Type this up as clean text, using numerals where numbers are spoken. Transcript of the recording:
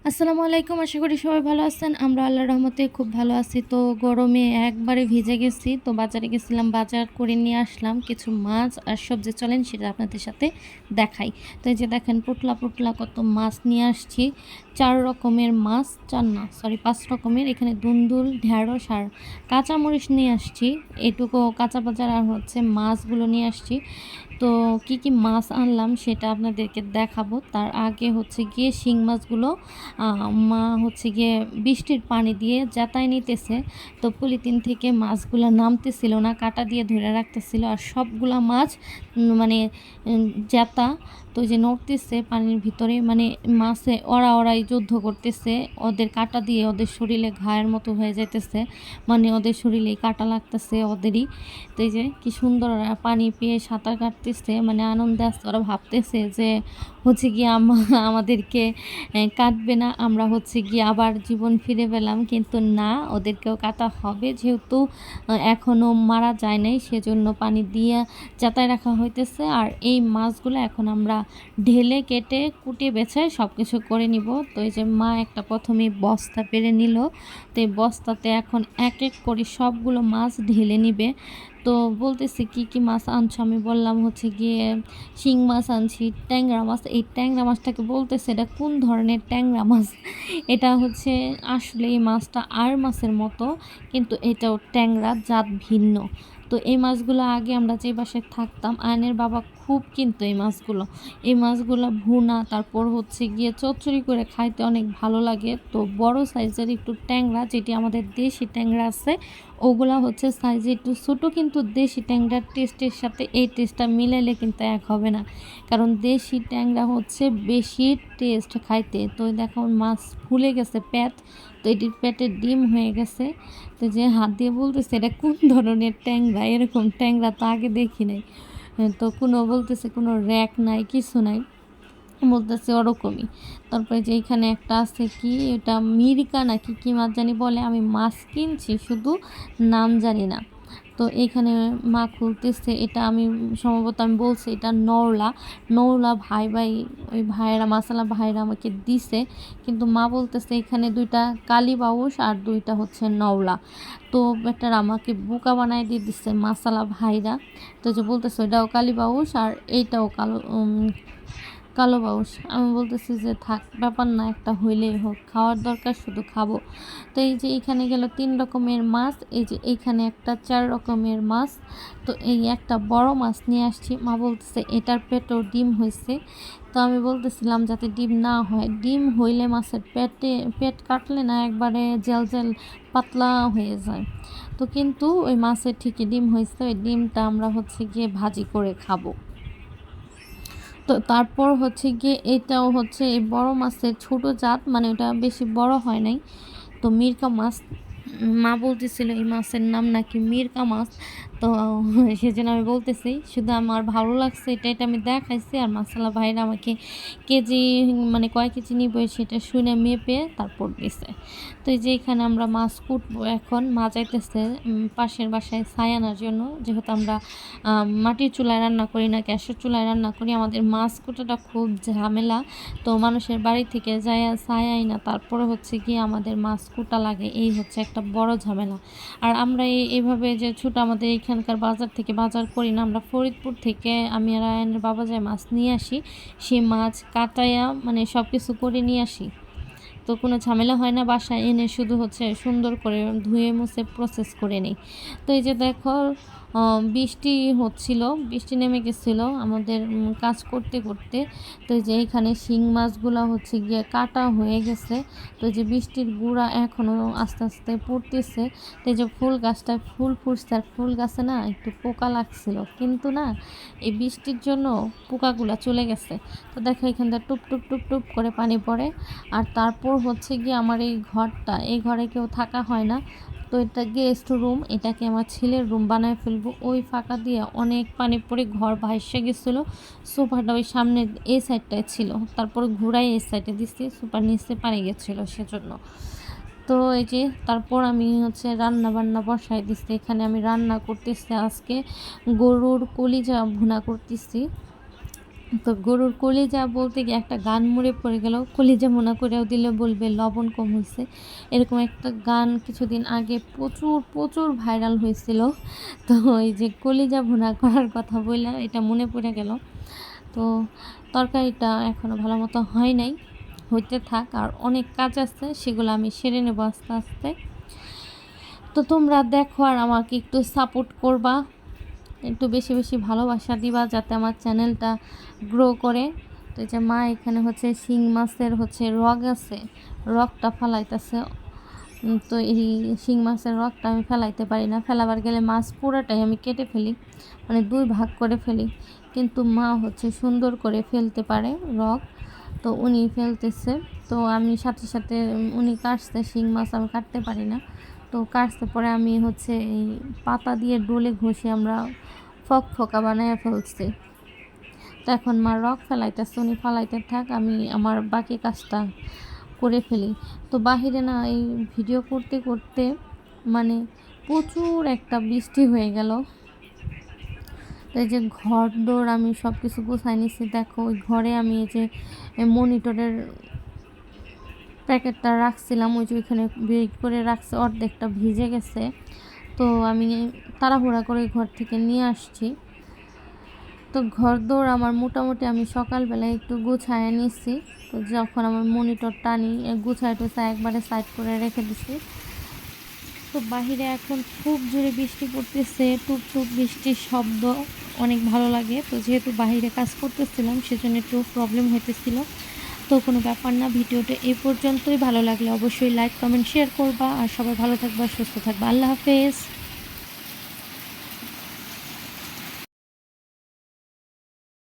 আসসালামু আলাইকুম। আশা করি সবাই ভালো আছেন। আমরা আল্লাহর রহমতে খুব ভালো আছি। তো গরমে একবারে ভিজে গেছি। তো বাজারে গেছিলাম, বাজার করে নিয়ে আসলাম কিছু মাছ আর সবজি। চলেন সেটা আপনাদের সাথে দেখাই। তো এই যে দেখেন পোটলা, পোটলা কত মাছ নিয়ে আসছি। ৪ রকমের মাছ, ৪ না সরি ৫ রকমের। এখানে দুন্দুল, ঢেঁড়স আর কাঁচামরিচ নিয়ে আসছি। এটুকু কাঁচা বাজার আর হচ্ছে মাছগুলো নিয়ে আসছি। তো কি মাছ আনলাম সেটা আপনাদেরকে দেখাবো। তার আগে হচ্ছে গিয়ে শিং মাছগুলো মা হচ্ছে গিয়ে বৃষ্টির পানি দিয়ে জ্যাঠায় নিতেছে। তো পলিথিন থেকে মাছগুলো নামতেছিল না, কাঁটা দিয়ে ধরে রাখতেছিল। আর সবগুলা মাছ মানে জ্যাঠা তো ওই যে নড়তেছে পানির ভিতরে, মানে মাছে ওরাই যুদ্ধ করতেছে। ওদের কাঁটা দিয়ে ওদের শরীরে ঘায়ের মতো হয়ে যাইতেছে, মানে ওদের শরীরে কাঁটা লাগতেছে ওদেরই। তো এই যে কি সুন্দর ওরা পানি পেয়ে সাঁতার কাটতেছে, মানে আনন্দে আসছে। ওরা ভাবতেছে যে হচ্ছে গিয়ে আমাদেরকে কাটবে না, আমরা হচ্ছে গিয়ে আবার জীবন ফিরে পেলাম। কিন্তু না, ওদেরকেও কাটা হবে, যেহেতু এখনও মারা যায় নাই, সেজন্য পানি দিয়ে যাতায় রাখা হইতেছে। আর এই মাছগুলো এখন আমরা ঢেলে কেটে কুটে বেছে সব কিছু করে নিব। তো এই যে মা একটা প্রথমে বস্তা পেরে নিল। তো এই বস্তাতে এখন এক এক করে সবগুলো মাছ ঢেলে নিবে। তো বলতেছে কি মাছ আনছো? আমি বললাম হচ্ছে গিয়ে শিং মাছ আনছি, ট্যাংরা মাছ। এই ট্যাংরা মাছটাকে বলতেছে এটা কোন ধরনের ট্যাংরা মাছ। এটা হচ্ছে আসলে এই মাছটা আর মাছের মতো, কিন্তু এটাও ট্যাংরা, জাত ভিন্ন। তো এই মাছগুলো আগে আমরা যে বাসায় থাকতাম, আয়নের বাবা খুব কিন্তু এই মাছগুলো ভুনা, তারপর হচ্ছে গিয়ে চচ্চড়ি করে খাইতে অনেক ভালো লাগে। তো বড় সাইজের একটু ট্যাংরা, যেটি আমাদের দেশি ট্যাংরা আছে, ওগুলা হচ্ছে সাইজে একটু ছোটো। কিন্তু দেশি ট্যাংরার টেস্টের সাথে এই টেস্টটা মিলাইলে কিন্তু এক হবে না, কারণ দেশি ট্যাংরা হচ্ছে বেশি টেস্ট খাইতে। তো দেখো মাছ ফুলে গেছে পেট, তো এটির পেটে ডিম হয়ে গেছে। তো যে হাত দিয়ে বলতেছে এটা কোন ধরনের ট্যাংরা, এরকম ট্যাংরা তো আগে দেখি নাই। তো কোনো বলতেছে কোনো র্যাক নাই, কিছু নাই, বলতেছে ওরকমই। তারপরে যে এখানে একটা আছে কি, এটা মিরিকা নাকি কি মাছ জানি বলে। আমি মাছ কিনছি, শুধু নাম জানি না। তো এইখানে মা খুলতেছে, এটা আমি সম্ভবত আমি বলছি এটা নওলা। নওলা ভাই ওই ভাইয়েরা, মাসালা ভাইয়েরা আমাকে দিছে। কিন্তু মা বলতেছে এখানে 2টা কালীবাউস আর 2টা হচ্ছে নওলা। তো বেটার আমাকে বোকা বানায় দিয়ে দিচ্ছে মাসালা ভাইরা। তো যে বলতেছে ওইটাও কালীবাউস আর এইটাও কালো বাউস। আমি বলতেছি যে থাক, ব্যাপার না, একটা হইলেই হোক, খাওয়ার দরকার, শুধু খাবো। তো এই যে এখানে গেল 3 রকমের মাছ, এই যে এইখানে একটা 4 রকমের মাছ। তো এই একটা বড় মাছ নিয়ে আসছি। মা বলতেছে এটার পেটেও ডিম হয়েছে। তো আমি বলতেছিলাম যাতে ডিম না হয়, ডিম হইলে মাছের পেট কাটলে না একবারে জেল জেল পাতলা হয়ে যায়। তো কিন্তু ওই মাছের ঠিকই ডিম হয়েছে, ওই ডিমটা আমরা হচ্ছে গিয়ে ভাজি করে খাবো। তো তারপর হচ্ছে গিয়ে এটাও হচ্ছে এই বড় মাছের ছোট জাত, মানে ওটা বেশি বড় হয় নাই। তো মিরকা মাছ, মা বলতেছিল এই মাছের নাম নাকি মিরকা মাছ। তো সেজন্য আমি বলতেছি, শুধু আমার ভালো লাগছে এটা আমি দেখাইছি। আর মাসালা ভাইরা আমাকে কেজি, মানে কয় কেজি নিব সেটা শুনে মেপে তারপর দিছে। তো এই যে এখানে আমরা মাছ কুটবো এখন। মা যাইতেছে পাশের বাসায় ছাই আনার জন্য, যেহেতু আমরা মাটির চুলায় রান্না করি না, গ্যাসের চুলায় রান্না করি। আমাদের মাছ কুটাটা খুব ঝামেলা। তো মানুষের বাড়ি থেকে যায় ছাই আই না, তারপরে হচ্ছে গিয়ে আমাদের মাছ কুটা লাগে, এই হচ্ছে একটা বড় ঝামেলা। আর আমরা এইভাবে যে ছোটো আমাদের এখানকার বাজার থেকে বাজার করি না, আমরা ফরিদপুর থেকে আমি আর আয়নের বাবা যায় মাছ নিয়ে আসি। সেই মাছ কাটাইয়া মানে সব কিছু করে নিয়ে আসি। তো কোনো ঝামেলা হয় না, বাসায় এনে শুধু হচ্ছে সুন্দর করে ধুয়ে মুছে প্রসেস করে নিই। তো এই যে দেখো বৃষ্টি হচ্ছিল, বৃষ্টি নেমে গেছিলো আমাদের কাজ করতে করতে। তো এই যে এখানে শিং মাছগুলো হচ্ছে গিয়ে কাটা হয়ে গেছে। তো এই যে বৃষ্টির গুঁড়া এখনও আস্তে আস্তে পড়তেছে। তো এই যে ফুল গাছটায় ফুল ফুটছে, আর ফুল গাছে না একটু পোকা লাগছিল, কিন্তু না এই বৃষ্টির জন্য পোকাগুলো চলে গেছে। তো দেখো এখান থেকে টুপ টুপ টুপ টুপ করে পানি পড়ে। আর তারপর হচ্ছে গিয়ে আমার এই ঘরটা, এই ঘরে কেউ থাকা হয় না। তো এটা গেস্ট রুম, এটাকে আমার ছেলের রুম বানায় ফেলবো। ওই ফাঁকা দিয়ে অনেক পানি পড়ে ঘর ভাইসে গেছিলো। সোফাটা ওই সামনে এই সাইডটায় ছিল, তারপর ঘুরাই এই সাইডে দিচ্ছি, সোফার নিচে পানি গেছিলো সেজন্য। তো এই যে তারপর আমি হচ্ছে রান্না বান্না বসাই দিচ্ছি। এখানে আমি রান্না করতেছি আজকে গরুর কলিজা ভুনা করতেছি। তো গরুর কলিজা বলতে গিয়ে একটা গান মরে পড়ে গেল, কলিজা ভুনা করেও দিলে বলবে লবণ কম হয়েছে। এরকম একটা গান কিছুদিন আগে প্রচুর প্রচুর ভাইরাল হয়েছিল। তো এই যে কলিজা ভুনা করার কথা বললাম, এটা মনে পড়ে গেল। তো তরকারিটা এখনও ভালো মতো হয় নাই, হইতে থাক, আর অনেক কাজ আছে, সেগুলো আমি সেরে নেবো আস্তে আস্তে। তো তোমরা দেখো আর আমাকে একটু সাপোর্ট করবা, একটু বেশি বেশি ভালোবাসা দিবা যাতে আমার চ্যানেলটা গ্রো করে। তো এই যে মা এখানে হচ্ছে শিং মাছের হচ্ছে রগ আছে, রগটা ফালাইতেছে। তো এই শিং মাছের রগটা আমি ফেলাইতে পারি না, ফেলাবার গেলে মাছ পুরোটাই আমি কেটে ফেলি, মানে 2 ভাগ করে ফেলি। কিন্তু মা হচ্ছে সুন্দর করে ফেলতে পারে রগ, তো উনি ফেলতেছে। তো আমি সাথে সাথে উনি কাটছে শিং মাছ, আমি কাটতে পারি না। তো কাটতে পরে আমি হচ্ছে এই পাতা দিয়ে ডলে ঘষে আমরা ফকফকা বানায় ফেলছি। তো এখন মা রক ফেলাইতেছে, উনি ফেলাইতে থাক, আমি আমার বাকি কাজটা করে ফেলি। তো বাহিরে না এই ভিডিও করতে করতে মানে প্রচুর একটা বৃষ্টি হয়ে গেল। তো এই যে ঘর দৌড় আমি সব কিছু গুছাই নিচ্ছি। দেখো ওই ঘরে আমি এই যে মনিটরের প্যাকেটটা রাখছিলাম, ওই যে ওইখানে বের করে রাখছে, অর্ধেকটা ভিজে গেছে। তো আমি তাড়াহুড়া করে ঘর থেকে নিয়ে আসছি। তো ঘর দৌড় আমার মোটামুটি আমি সকালবেলায় একটু গুছায় নিচ্ছি। তো যখন আমার মনিটর টানি গুছায় টুছায় একবারে সাইড করে রেখে দিছি। তো বাহিরে এখন খুব জোরে বৃষ্টি পড়তেছে, টুপ টুপ বৃষ্টির শব্দ অনেক ভালো লাগে। তো যেহেতু বাহিরে কাজ করতেছিলাম সেজন্য একটু প্রবলেম হইতেছিল। তো কোনো ব্যাপার না, ভিডিওটা এই পর্যন্তই। ভালো লাগলে অবশ্যই লাইক কমেন্ট শেয়ার করবা, আর সবাই ভালো থাকবা, সুস্থ থাকবা। আল্লাহ হাফেজ।